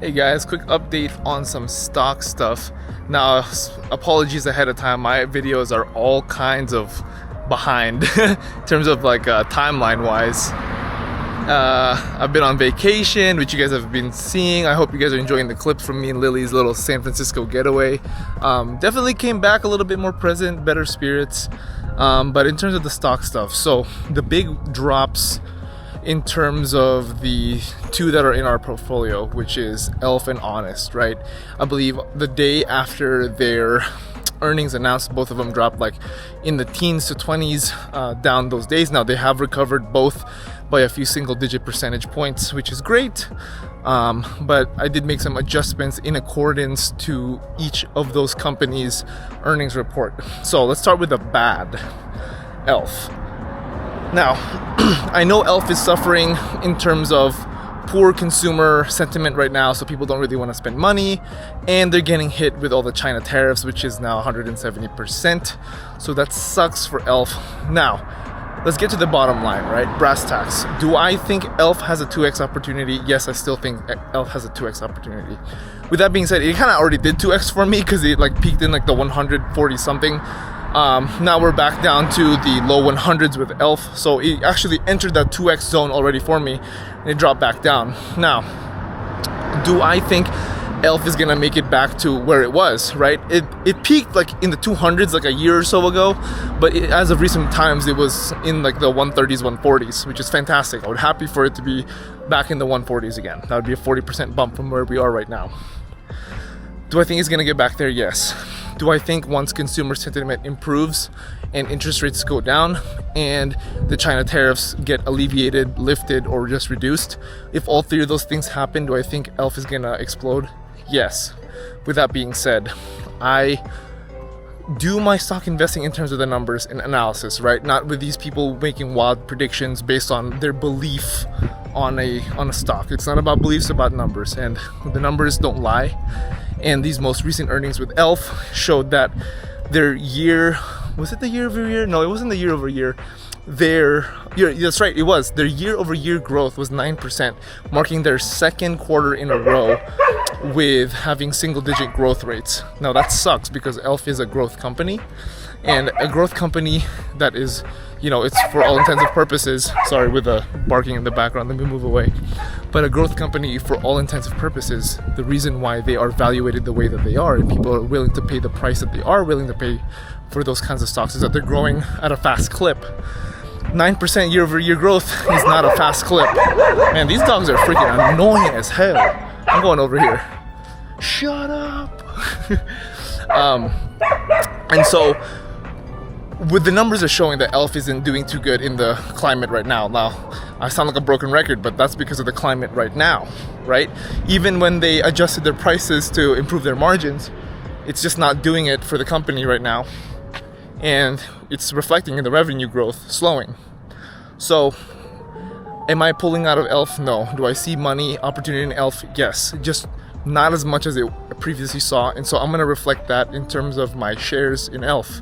Hey guys, quick update on some stock stuff. Now, apologies ahead of time, my videos are all kinds of behind in terms of like timeline wise. I've been on vacation, which you guys have been seeing. I hope you guys are enjoying the clips from me and Lily's little San Francisco getaway. Definitely came back a little bit more present, better spirits. But in terms of the stock stuff, so the big drops in terms of the two that are in our portfolio, which is ELF and Honest, right? I believe the day after their earnings announced, both of them dropped like in the teens to 20s down those days. Now they have recovered both by a few single-digit percentage points, which is great. But I did make some adjustments in accordance to each of those companies' earnings report. So let's start with the bad, ELF. Now, I know ELF is suffering in terms of poor consumer sentiment right now, so people don't really want to spend money, and they're getting hit with all the China tariffs, which is now 170%. So that sucks for ELF. Now, let's get to the bottom line, right? Brass tacks. Do I think ELF has a 2x opportunity? Yes, I still think ELF has a 2x opportunity. With that being said, it kind of already did 2x for me because it like peaked in like the 140 something. Now we're back down to the low 100s with ELF, so it actually entered that 2x zone already for me, and it dropped back down. Now, do I think ELF is gonna make it back to where it was, right? It peaked like in the 200s like a year or so ago, but as of recent times it was in like the 130s, 140s, which is fantastic. I would be happy for it to be back in the 140s again. That would be a 40% bump from where we are right now. Do I think it's gonna get back there? Yes. Do I think once consumer sentiment improves and interest rates go down and the China tariffs get alleviated, lifted, or just reduced, if all three of those things happen, do I think ELF is gonna explode? Yes. With that being said, I do my stock investing in terms of the numbers and analysis, right? Not with these people making wild predictions based on their belief on a stock. It's not about beliefs, about numbers, and the numbers don't lie. And these most recent earnings with ELF showed that their year, was it the year over year? No, it wasn't the year over year. That's right, it was. Their year over year growth was 9%, marking their second quarter in a row with having single digit growth rates. Now that sucks because ELF is a growth company, and a growth company that is, it's for all intents and purposes, sorry with the barking in the background, let me move away. But a growth company, for all intents and purposes, the reason why they are valuated the way that they are and people are willing to pay the price that they are willing to pay for those kinds of stocks is that they're growing at a fast clip. 9% year over year growth is not a fast clip. Man, these dogs are freaking annoying as hell. I'm going over here. Shut up. And so, with the numbers are showing that ELF isn't doing too good in the climate right now. Now, I sound like a broken record, but that's because of the climate right now, right? Even when they adjusted their prices to improve their margins, it's just not doing it for the company right now. And it's reflecting in the revenue growth slowing. So, am I pulling out of ELF? No. Do I see money, opportunity in ELF? Yes. Just not as much as I previously saw. And so I'm going to reflect that in terms of my shares in ELF.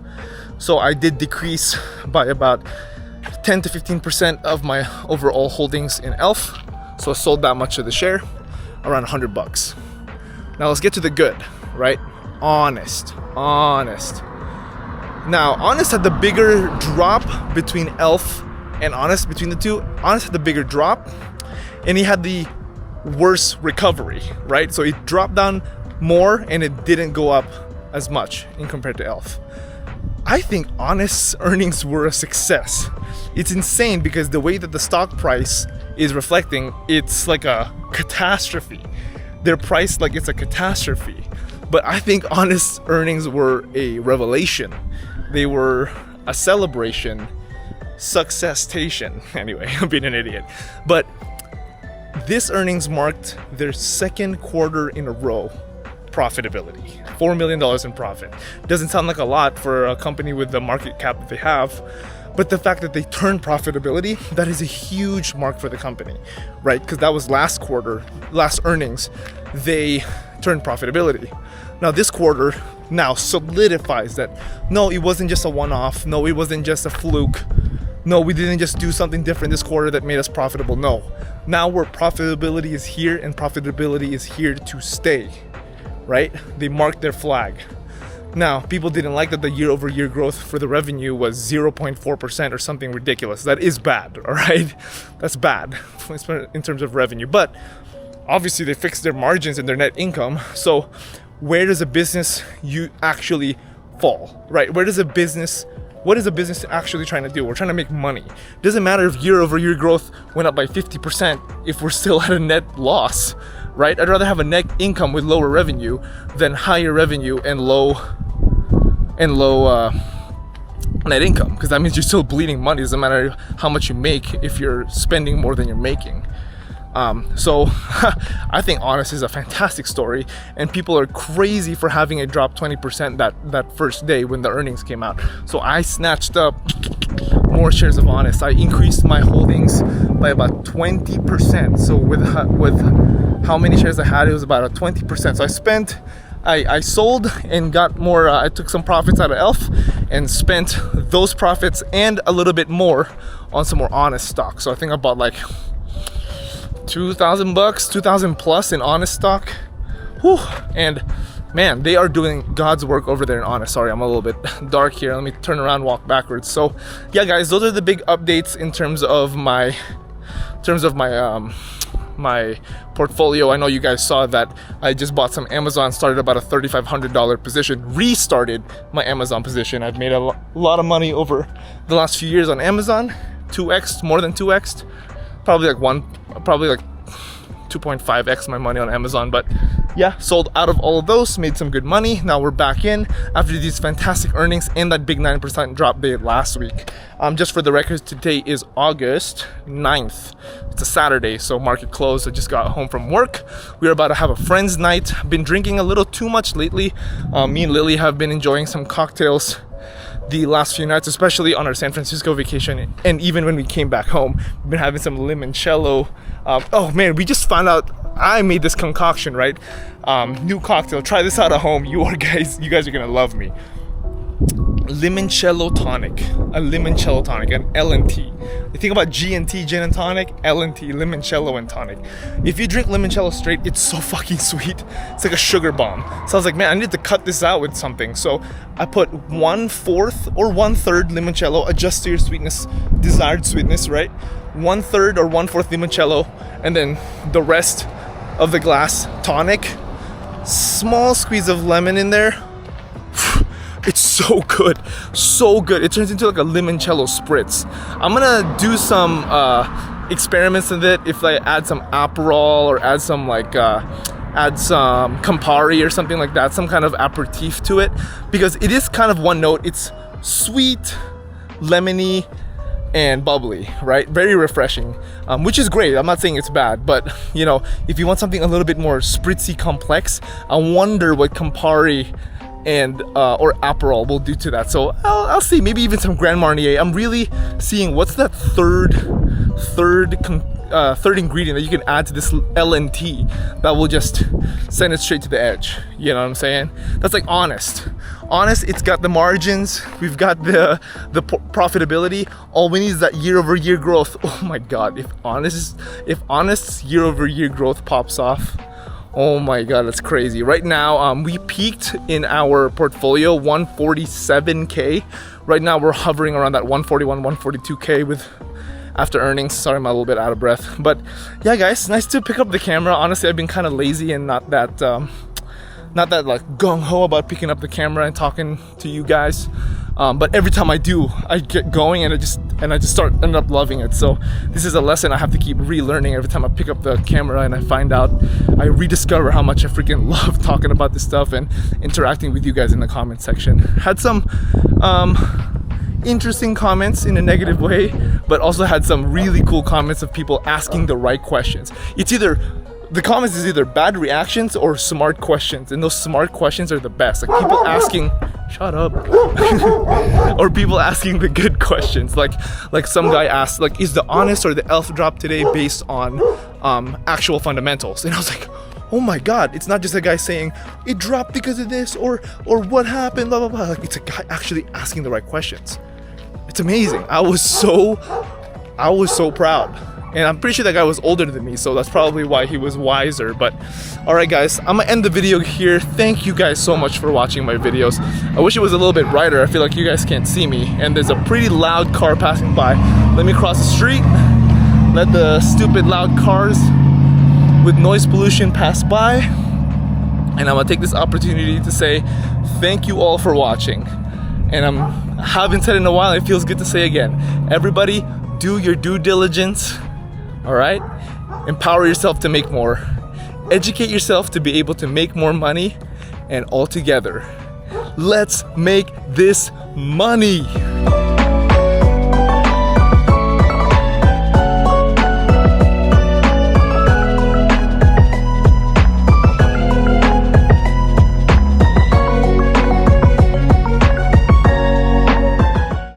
So I did decrease by about 10 to 15% of my overall holdings in ELF. So I sold that much of the share, around $100. Now let's get to the good, right? Honest. Now, Honest had the bigger drop between ELF and Honest, between the two. Honest had the bigger drop, and he had the worse recovery, right? So it dropped down more, and it didn't go up as much in compared to ELF. I think Honest's earnings were a success. It's insane because the way that the stock price is reflecting, it's like a catastrophe. They're priced like it's a catastrophe. But I think Honest's earnings were a revelation. They were a celebration, success-tation. Anyway, I'm being an idiot. But this earnings marked their second quarter in a row profitability. $4 million in profit. Doesn't sound like a lot for a company with the market cap that they have, but the fact that they turned profitability, that is a huge mark for the company, right? Because that was last earnings, they turned profitability. Now this quarter now solidifies that, no, it wasn't just a one-off, no, it wasn't just a fluke, no, we didn't just do something different this quarter that made us profitable. No, Now where profitability is here, and profitability is here to stay, right? They marked their flag. Now, people didn't like that the year-over-year growth for the revenue was 0.4% or something ridiculous. That is bad, all right? That's bad in terms of revenue. But obviously, they fixed their margins and their net income. So where does a business actually fall, right? What is a business actually trying to do? We're trying to make money. It doesn't matter if year-over-year growth went up by 50% if we're still at a net loss, right? I'd rather have a net income with lower revenue than higher revenue and low net income, because that means you're still bleeding money. It doesn't matter how much you make if you're spending more than you're making. So I think Honest is a fantastic story, and people are crazy for having it drop 20% that first day when the earnings came out. So I snatched up more shares of Honest. I increased my holdings by about 20%. So with how many shares I had, it was about a 20%. So I sold and got more. I took some profits out of ELF and spent those profits and a little bit more on some more Honest stock. So I think I bought like $2,000, 2,000 plus in Honest stock. Whew. And man, they are doing God's work over there in Honest. Sorry, I'm a little bit dark here. Let me turn around, walk backwards. So yeah, guys, those are the big updates in terms of my my portfolio. I know you guys saw that I just bought some Amazon, started about a $3,500 position, restarted my Amazon position. I've made a lot of money over the last few years on Amazon, 2x, more than 2x, probably like 2.5x my money on Amazon. But yeah, sold out of all of those, made some good money. Now we're back in after these fantastic earnings and that big 9% drop day last week. Just for the record, today is August 9th. It's a Saturday, so market closed. I just got home from work. We're about to have a friend's night. Been drinking a little too much lately. Me and Lily have been enjoying some cocktails the last few nights, especially on our San Francisco vacation, and even when we came back home, we've been having some limoncello. Oh man, we just found out I made this concoction, right? New cocktail. Try this out at home. You guys are gonna love me. Limoncello tonic, a limoncello tonic, an L&T. You think about G&T, gin and tonic, L&T, limoncello and tonic. If you drink limoncello straight, it's so fucking sweet. It's like a sugar bomb. So I was like, man, I need to cut this out with something. So I put 1/4 or 1/3 limoncello, adjust to your sweetness, desired sweetness, right? 1/3 or 1/4 limoncello, and then the rest of the glass tonic. Small squeeze of lemon in there. It's so good, so good. It turns into like a limoncello spritz. I'm gonna do some experiments with it. If I add some Aperol or add some Campari or something like that, some kind of aperitif to it, because it is kind of one note. It's sweet, lemony, and bubbly, right? Very refreshing, which is great. I'm not saying it's bad, but you know, if you want something a little bit more spritzy, complex, I wonder what Campari and or Aperol will do to that. So I'll see, maybe even some Grand Marnier. I'm really seeing what's that third ingredient that you can add to this L&T that will just send it straight to the edge. You know what I'm saying? That's like Honest. It's got the margins, we've got the profitability. All we need is that year-over-year growth. Oh my God! If Honest's year-over-year growth pops off, oh my God, that's crazy. Right now, we peaked in our portfolio 147K. Right now, we're hovering around that 141, 142K after earnings. Sorry, I'm a little bit out of breath. But yeah, guys, nice to pick up the camera. Honestly, I've been kind of lazy and not that like gung-ho about picking up the camera and talking to you guys. But every time I do, I get going and I just end up loving it. So this is a lesson I have to keep relearning every time I pick up the camera and I rediscover how much I freaking love talking about this stuff and interacting with you guys in the comment section. Had some interesting comments in a negative way, but also had some really cool comments of people asking the right questions. The comments is either bad reactions or smart questions, and those smart questions are the best. Like people asking, shut up, or people asking the good questions. Like some guy asked, like, is the Honest or the ELF drop today based on actual fundamentals? And I was like, oh my God, it's not just a guy saying it dropped because of this or what happened, blah blah blah. Like it's a guy actually asking the right questions. It's amazing. I was so proud And I'm pretty sure that guy was older than me, so that's probably why he was wiser. But alright guys, I'm gonna end the video here. Thank you guys so much for watching my videos. I wish it was a little bit brighter. I feel like you guys can't see me, and there's a pretty loud car passing by. Let me cross the street, let the stupid loud cars with noise pollution pass by, and I'm gonna take this opportunity to say thank you all for watching. And I haven't said it in a while, it feels good to say again. Everybody, do your due diligence, all right? Empower yourself to make more. Educate yourself to be able to make more money, and all together, let's make this money.